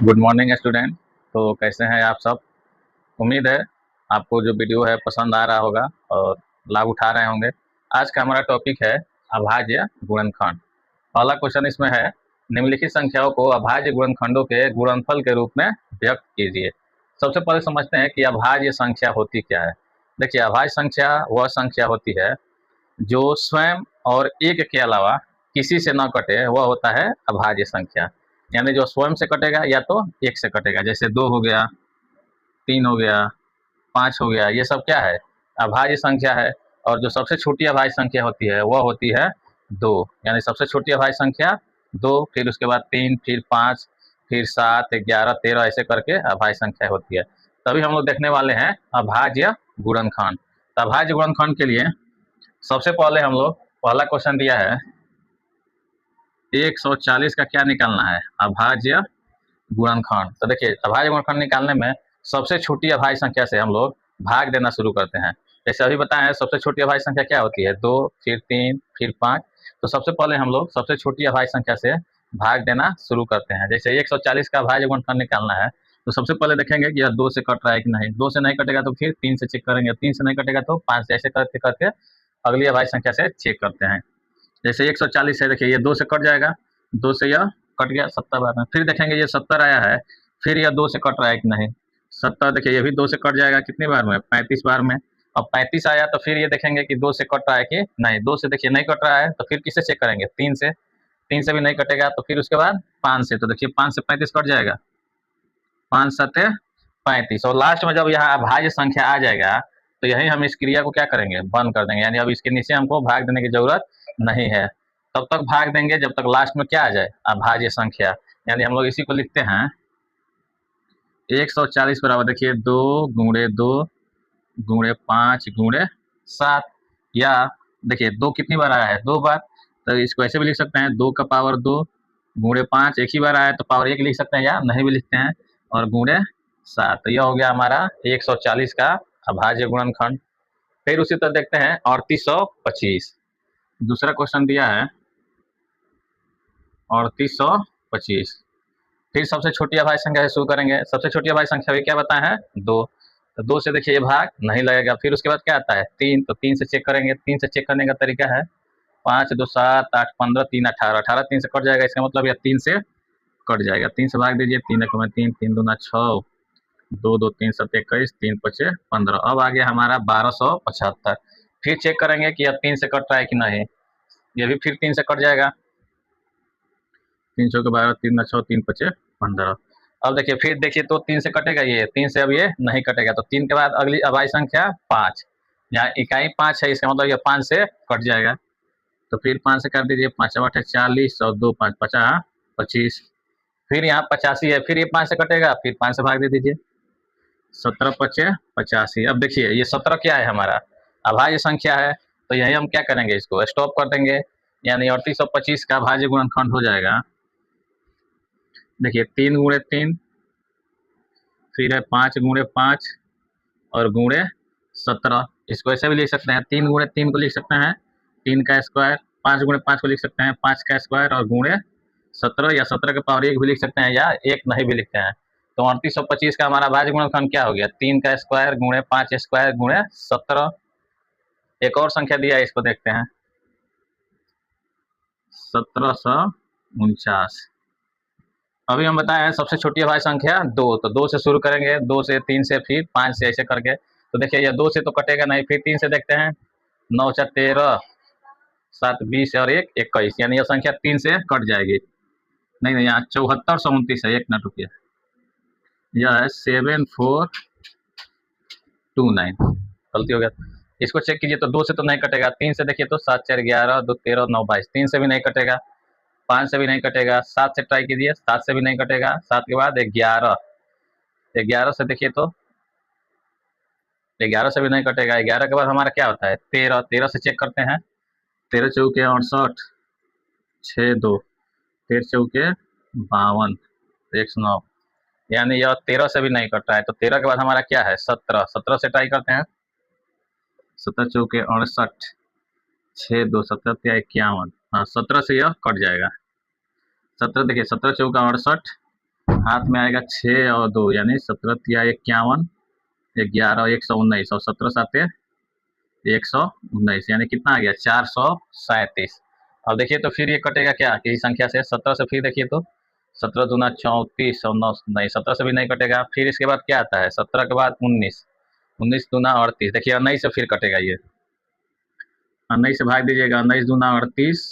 Good morning student. तो कैसे हैं आप सब। उम्मीद है आपको जो वीडियो है पसंद आ रहा होगा और लाभ उठा रहे होंगे। आज का हमारा टॉपिक है अभाज्य गुणनखंड। पहला क्वेश्चन इसमें है, निम्नलिखित संख्याओं को अभाज्य गुणनखंडों के गुणनफल के रूप में व्यक्त कीजिए। सबसे पहले समझते हैं कि अभाज्य संख्या होती क्या है। देखिए, अभाज्य संख्या वह संख्या होती है जो स्वयं और एक के अलावा किसी से न कटे, वह होता है अभाज्य संख्या। यानी जो स्वयं से कटेगा या तो एक से कटेगा, जैसे 2 हो गया, 3 हो गया, 5 हो गया, ये सब क्या है, अभाज्य संख्या है। और जो सबसे छोटी अभाज्य संख्या होती है वह होती है 2। यानी सबसे छोटी अभाज्य संख्या 2, फिर उसके बाद 3, फिर 5, फिर 7, 11, 13 ऐसे करके अभाज्य संख्या होती है। तभी हम लोग देखने वाले हैं अभाज्य गुणनखंड। तो अभाज्य गुणनखंड के लिए सबसे पहले हम लोग पहला क्वेश्चन दिया है 140 का क्या निकालना है, अभाज्य गुणनखंड। तो देखिए, अभाज्य गुणनखंड निकालने में सबसे छोटी अभाज्य संख्या से हम लोग भाग देना शुरू करते हैं। जैसे अभी बताएं, सबसे छोटी अभाज्य संख्या क्या होती है, 2, फिर 3, फिर 5। तो सबसे पहले हम लोग सबसे छोटी अभाज्य संख्या से भाग देना शुरू करते हैं। जैसे 140 का अभाज्य गुणनखंड निकालना है तो सबसे पहले देखेंगे कि यह 2 से कट रहा है कि नहीं। 2 से नहीं कटेगा तो फिर 3 से चेक करेंगे, 3 से नहीं कटेगा तो 5 से, ऐसे करते करते अगली अभाज्य संख्या से चेक करते हैं। जैसे 140 है, देखिए ये 2 से कट जाएगा, 2 से यह कट गया 70 बार में। फिर देखेंगे ये 70 आया है, फिर यह 2 से कट रहा है कि नहीं। 70 देखिए ये भी 2 से कट जाएगा, कितनी बार में, 35 बार में। अब 35 आया तो फिर ये देखेंगे कि 2 से कट रहा है कि नहीं। 2 से देखिए नहीं कट रहा है तो फिर किससे चेक करेंगे, 3 से। 3 से भी नहीं कटेगा तो फिर उसके बाद 5 से। तो देखिए 5 से 35 कट जाएगा, 5 7 35। और लास्ट में जब यहाँ अभाज्य संख्या आ जाएगा तो यही हम इस क्रिया को क्या करेंगे, बंद कर देंगे। यानी अब इसके नीचे हमको भाग देने की जरूरत नहीं है। तब तक भाग देंगे जब तक लास्ट में क्या आ जाए, अभाज्य संख्या। यानी हम लोग इसी को लिखते हैं 140 बराबर, देखिए 2 गुणे 2 गुणे 5 गुणे 7। या देखिए 2 कितनी बार आया है, 2 बार। तो इसको ऐसे भी लिख सकते हैं, 2 का पावर 2 गुणे 5, एक ही बार आया तो पावर 1 लिख सकते हैं, या नहीं भी लिखते हैं, और गुणे 7। तो यह हो गया हमारा 140 का अभाज्य गुणनखंड। फिर उसी तरह देखते हैं 3825। दूसरा क्वेश्चन दिया है 3825। फिर सबसे छोटी अभाज्य संख्या से शुरू करेंगे। सबसे छोटी अभाज्य संख्या भी क्या बताया है, 2। तो 2 से देखिए ये भाग नहीं लगेगा। फिर उसके बाद क्या आता है, 3। तो 3 से चेक करेंगे। 3 से चेक करने का तरीका है 5 2 7 8 15 3 18। 18 3 से कट जाएगा, इसका मतलब यह 3 से कट जाएगा। 3 से भाग दीजिए, 3 1 3, 3 2 6, 2 2 3 7 21, 3 5 15। अब आ गया हमारा 1275। फिर चेक करेंगे कि यह 3 से कट रहा है कि नहीं। ये भी फिर 3 से कट जाएगा, 3 चौके 12, 3 9 6, 3 5 15। अब देखिए फिर देखिए तो 3 से कटेगा, ये 3 से अब ये नहीं कटेगा। तो 3 के बाद अगली अभाज्य संख्या 5। यहाँ इकाई 5 है, इसका मतलब ये 5 से कट जाएगा। तो फिर 5 से कर दीजिए, 5 8 40 और 2 5 50 25। फिर यहाँ 85 है, फिर ये 5 से कटेगा, फिर 5 से भाग दे दीजिए, 17 5 85। अब देखिए ये 17 क्या है, हमारा अभाज्य संख्या है। तो यही हम क्या करेंगे, इसको स्टॉप कर देंगे। यानी 3825 का अभाज्य गुणनखंड हो जाएगा, देखिए 3 गुणे 3, फिर है 5 गुणे 5 और गुणे 17। इसको ऐसे भी लिख सकते हैं, 3 गुणे 3 को लिख सकते हैं 3 का स्क्वायर, 5 गुणे 5 को लिख सकते हैं 5 का स्क्वायर, और गुणे 17 या 17 के पावर 1 भी लिख सकते हैं, या 1 नहीं भी लिखते हैं। तो 3825 का हमारा अभाज्य गुणनखंड क्या हो गया, 3 का स्क्वायर गुणे 5 स्क्वायर गुणे 17। एक और संख्या दिया है, इसको देखते हैं 1749। अभी हम बताएं सबसे छोटी अभाज्य संख्या 2। तो 2 से शुरू करेंगे, 2 से 3 से फिर 5 से, ऐसे करके। तो देखिए ये 2 से तो कटेगा नहीं। फिर 3 से देखते हैं, 9 4 13, 7 20 और 1 21। यानी यह संख्या 3 से कट जाएगी। नहीं नहीं, यहाँ 7429 है, 1 मिनट रुकिए, यह है 7429, गलती हो गया। इसको चेक कीजिए, तो 2 से तो नहीं कटेगा। 3 से देखिए तो 7 4 11, 2 13 9 22। 3 से भी नहीं कटेगा, 5 से भी नहीं कटेगा, 7 से ट्राई कीजिए, 7 से भी नहीं कटेगा। 7 के बाद 11, 11 से देखिए तो 11 से भी नहीं कटेगा। 11 के बाद हमारा क्या होता है, 13। 13 से चेक करते हैं, 13 चौके 68, 6 2, 13 चौके 52, 109। यानी यह 13 से भी नहीं कट रहा है। तो 13 के बाद हमारा क्या है, 17। 17 से ट्राई करते हैं, 17 चौके 68, 6 2, 17 51। हाँ, 17 से यह कट जाएगा। 17 देखिए, 17 चौका 68, हाथ में आएगा 6 और 2 यानी 17 तिया 51, 11 और 119 और 17 साते 119 यानी कितना आ गया 437। अब देखिए तो फिर ये कटेगा क्या किसी संख्या से 17 से, फिर देखिए तो 17 दूना 34 और 9 नहीं 17 से भी नहीं कटेगा। फिर इसके बाद क्या आता है 17 के बाद 19, 19 दूना 38, देखिए 19 से फिर कटेगा ये 19 से भाग दीजिएगा 19 दूना 38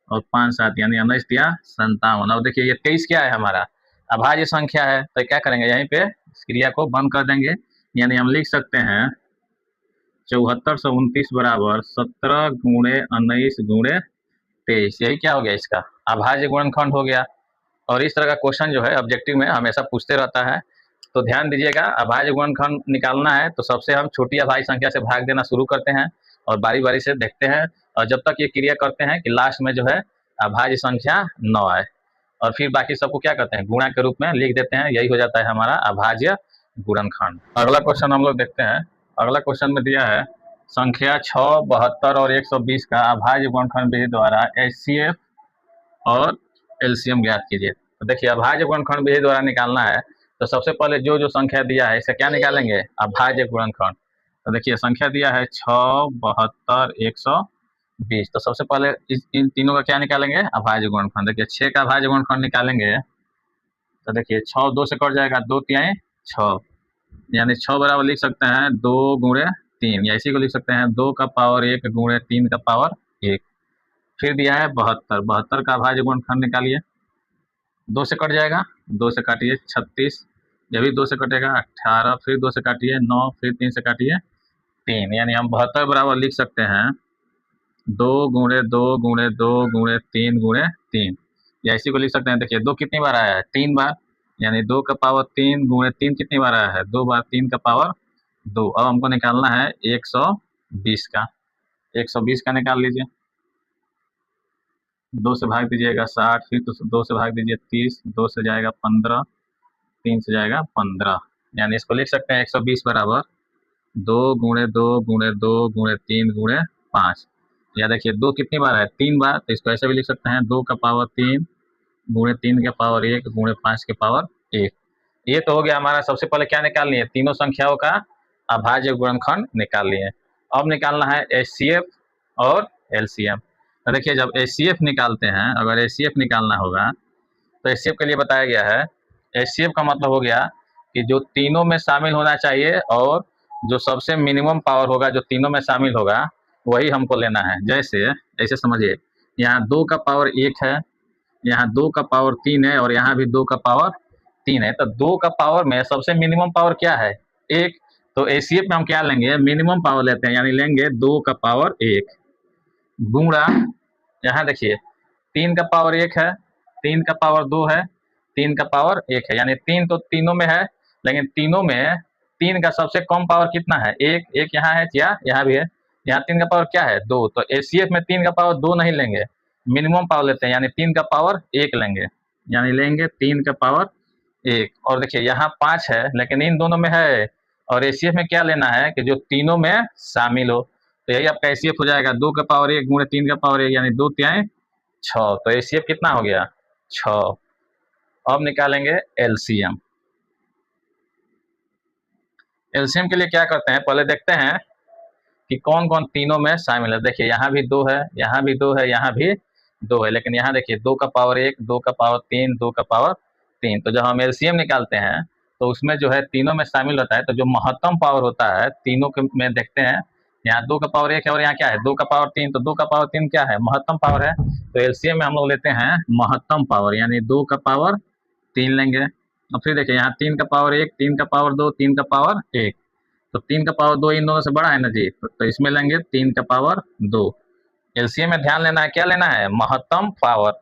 और 5 7 यानी 19 दिया 57। अब देखिए ये 23 क्या है हमारा अभाज्य संख्या है, तो क्या करेंगे यहीं पे इस क्रिया को बंद कर देंगे, यानी हम लिख सकते हैं 7429 बराबर 17 गुणे 19 गुणे 23, यही क्या हो गया इसका अभाज्य गुणनखंड हो गया। और इस तरह का क्वेश्चन जो है ऑब्जेक्टिव में हमेशा पूछते रहता है, तो ध्यान दीजिएगा अभाज्य गुणनखंड निकालना है तो सबसे हम छोटी अभाज्य संख्या से भाग देना शुरू करते हैं और बारी बारी से देखते हैं और जब तक ये क्रिया करते हैं कि लास्ट में जो है अभाज्य संख्या 9 आए, और फिर बाकी सबको क्या करते हैं गुणा के रूप में लिख देते हैं, यही हो जाता है हमारा अभाज्य गुणनखंड। अगला क्वेश्चन हम लोग देखते हैं। अगला क्वेश्चन में दिया है संख्या 6, 72 और 120 का अभाज्य गुणनखंड विधि द्वारा HCF और एलसीएम ज्ञात कीजिए। तो देखिए अभाज्य गुणनखंड विधि द्वारा निकालना है तो सबसे पहले जो जो संख्या दिया है इसका क्या निकालेंगे अभाज्य गुणनखंड। तो देखिए संख्या दिया है 6, 72, 120, तो सबसे पहले इन तीनों का क्या निकालेंगे अभाज्य गुणनखंड। देखिए 6 का अभाज्य गुणनखंड निकालेंगे तो देखिए 6 2 से कट जाएगा 2 तिहाई 6, यानी 6 बराबर लिख सकते हैं 2 गुणे 3, या इसी को लिख सकते हैं 2 का पावर 1 गुणे 3 का पावर 1। फिर दिया है 72, 72 का अभाज्य गुणनखंड निकालिए, 2 से कट जाएगा 2 से काटिए 36, यह भी 2 से कटेगा 18, फिर 2 से काटिए 9, फिर 3 से काटिए 3, यानी हम 72 बराबर लिख सकते हैं 2 गुणे 2 गुणे 2 गुणे 3 गुणे 3, या इसी को लिख सकते हैं देखिए 2 कितनी बार आया है 3 बार, यानी 2 का पावर 3 गुणे 3 कितनी बार आया है 2 बार, 3 का पावर 2। अब हमको निकालना है 120 का, 120 का निकाल लीजिए, 2 से भाग दीजिएगा 60, फिर 2 से भाग दीजिए 30, 2 से जाएगा 15, 3 से जाएगा 15, यानी इसको लिख सकते हैं 120 बराबर 2 गुणे 2 गुणे 2 गुणे 3 गुणे 5, या देखिए 2 कितनी बार है 3 बार, तो इसको ऐसे भी लिख सकते हैं 2 का पावर 3 गुणे 3 के पावर 1 गुणे 5 के पावर 1। ये तो हो गया हमारा, सबसे पहले क्या निकाल लिए तीनों संख्याओं का अभाज्य गुणनखंड निकाल लिए। अब निकालना है HCF और LCM। तो देखिए जब HCF निकालते हैं, अगर HCF निकालना होगा तो HCF के लिए बताया गया है, HCF का मतलब हो गया कि जो तीनों में शामिल होना चाहिए और जो सबसे मिनिमम पावर होगा जो तीनों में शामिल होगा वही हमको लेना है। जैसे ऐसे समझिए यहाँ 2 का पावर 1 है, यहाँ 2 का पावर 3 है और यहाँ भी 2 का पावर 3 है, तो 2 का पावर में सबसे मिनिमम पावर क्या है 1, तो HCF में हम क्या लेंगे मिनिमम पावर लेते हैं, यानी लेंगे 2 का पावर 1 गुणा, यहाँ देखिए 3 का पावर 1 है, 3 का पावर 2 है, 3 का पावर 1 है, यानी 3 तो तीनों में है, लेकिन तीनों में 3 का सबसे कम पावर कितना है 1, 1 यहाँ है या यहाँ भी है, यहाँ 3 का पावर क्या है 2, तो HCF में 3 का पावर 2 नहीं लेंगे, मिनिमम पावर लेते हैं, यानी 3 का पावर 1 लेंगे, यानी लेंगे 3 का पावर 1। और देखिए यहाँ 5 है लेकिन इन दोनों में है, और HCF में क्या लेना है कि जो तीनों में शामिल हो, तो यही आपका HCF हो जाएगा 2 का पावर 1 गुणे 3 का पावर 1, यानी 2 तिहाई 6, तो HCF कितना हो गया 6। अब निकालेंगे LCM। LCM के लिए क्या करते हैं पहले देखते हैं कि कौन कौन तीनों में शामिल है। देखिए यहाँ भी 2 है, यहाँ भी 2 है, यहाँ भी 2 है, लेकिन यहाँ देखिए 2 का पावर 1, 2 का पावर 3, 2 का पावर 3, तो जब हम LCM निकालते हैं तो उसमें जो है तीनों में शामिल होता है, तो जो महत्तम पावर होता है तीनों के में देखते हैं, यहाँ 2 का पावर 1 है और यहाँ क्या है 2 का पावर 3, तो 2 का पावर 3 क्या है महत्तम पावर है, तो LCM में हम लोग लेते हैं महत्तम पावर, यानी 2 का पावर 3 लेंगे। और फिर देखिए यहाँ 3 का पावर 1, 3 का पावर 2, 3 का पावर 1, तो 3 का पावर 2 इन दोनों से बड़ा है ना जी, तो इसमें लेंगे 3 का पावर 2। LCM में ध्यान लेना है क्या लेना है महत्तम पावर,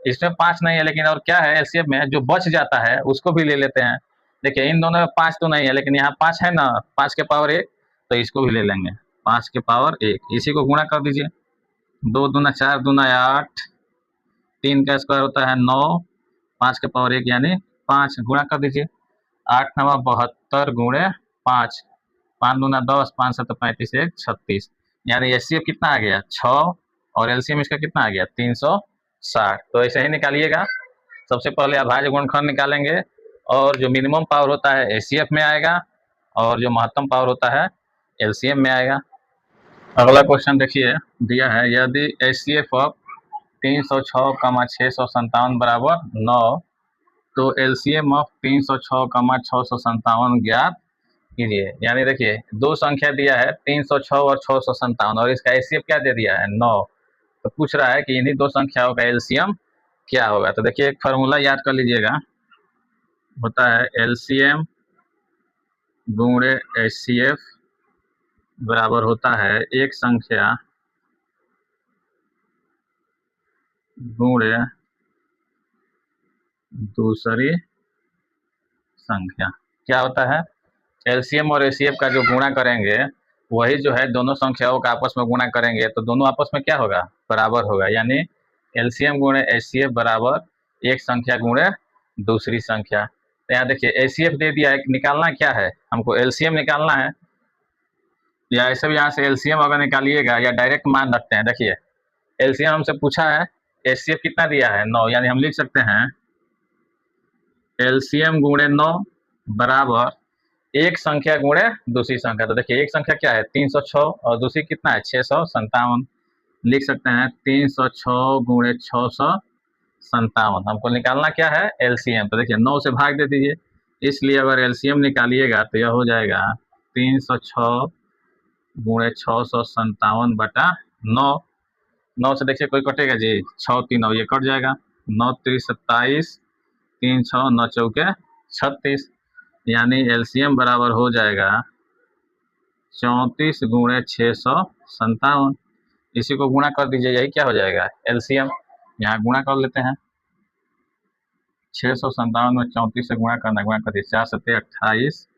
इसमें 5 नहीं है, लेकिन और क्या है LCM में जो बच जाता है उसको भी ले लेते हैं। देखिए इन दोनों में 5 तो नहीं है, लेकिन यहाँ 5 है ना, 5 के पावर 1, तो इसको भी ले लेंगे 5 के पावर 1, इसी को गुणा कर दीजिए, 2 दूना 4 दूना 8, 3 का स्क्वायर होता है 9, 5 के पावर 1 यानी 5, गुणा कर दीजिए, 8 9 72 गुणे 5, 5 दूना 10, 5 7 35, 1 36, यानी HCF कितना आ गया 6 और LCM इसका कितना आ गया 360। तो ऐसे ही निकालिएगा सबसे पहले अभाज्य गुणनखंड निकालेंगे और जो मिनिमम पावर होता है एचसीएफ में आएगा और जो महत्तम पावर होता है एलसीएम में आएगा। अगला क्वेश्चन देखिए दिया है, यदि एचसीएफ ऑफ 306,657 बराबर 9 तो एलसीएम ऑफ 306,657 ज्ञात कीजिए। यानी देखिए दो संख्या दिया है 306 और 657 और इसका एचसीएफ क्या दे दिया है 9, तो पूछ रहा है कि इन्हीं दो संख्याओं का एलसीएम क्या होगा। तो देखिए एक फार्मूला याद कर लीजिएगा, होता है एलसीएम गुणे एचसीएफ बराबर होता है एक संख्या गुणे दूसरी संख्या। क्या होता है, एलसीएम और एचसीएफ का जो गुणा करेंगे वही जो है दोनों संख्याओं का आपस में गुणा करेंगे तो दोनों आपस में क्या होगा, बराबर होगा। यानी एलसीएम गुणे एचसीएफ बराबर एक संख्या गुणे दूसरी संख्या। तो यहाँ देखिए एचसीएफ दे दिया है, निकालना क्या है हमको, एलसीएम निकालना है। या ऐसे भी यहाँ से एलसीएम अगर निकालिएगा या डायरेक्ट मान रखते हैं, देखिए एलसीएम हमसे पूछा है, एचसीएफ कितना दिया है 9, यानी हम लिख सकते हैं एलसीएम गुणे 9 बराबर एक संख्या गुणे दूसरी संख्या। तो देखिए एक संख्या क्या है 306 और दूसरी कितना है 657, लिख सकते हैं 306 गुणे 657। हमको निकालना क्या है एलसीएम, तो देखिए 9 से भाग दे दीजिए, इसलिए अगर एलसीएम निकालिएगा तो यह हो जाएगा 306 गुणे 657 बटा 9। 9 से देखिए कोई कटेगा जी, 6 3 ये कट जाएगा, 9 3 27, 3 6 9 चौके 36, यानी एलसीएम बराबर हो जाएगा 34 गुणे 657। इसी को गुणा कर दीजिए, यही क्या हो जाएगा एलसीएम। यहाँ गुणा कर लेते हैं, 657 में 34 से गुणा करना, गुणा कर दिए 4 7 28,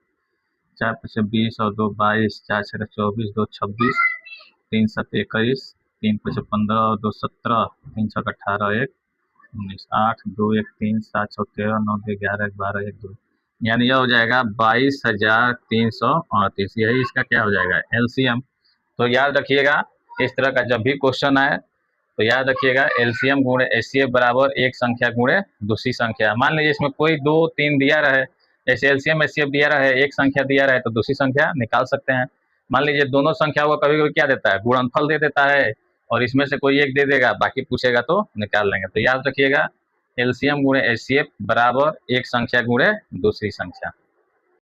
4 5 20 और 2 22, 4 6 24, 2 26, 3 7 21, 3 5 15 और 2 17, 3 6 18 1 19, 8 2 1 3 7 6 13 9 2 11 12 1 2, यानी यह हो जाएगा 22,338। यही इसका क्या हो जाएगा एलसीएम। तो याद रखिएगा इस तरह का जब भी क्वेश्चन आए तो याद रखिएगा एलसीएम गुणे एचसीएफ बराबर एक संख्या गुणे दूसरी संख्या। मान लीजिए इसमें कोई 2 3 दिया रहे, जैसे एलसीएम एचसीएफ दिया रहे, एक संख्या दिया रहे तो दूसरी संख्या निकाल सकते हैं। मान लीजिए दोनों संख्याओं को कभी कभी क्या देता है गुणनफल दे देता है और इसमें से कोई एक दे देगा, बाकी पूछेगा तो निकाल लेंगे। तो याद रखिएगा एलसीएम गुणे एचसीएफ बराबर एक संख्या गुणे दूसरी संख्या।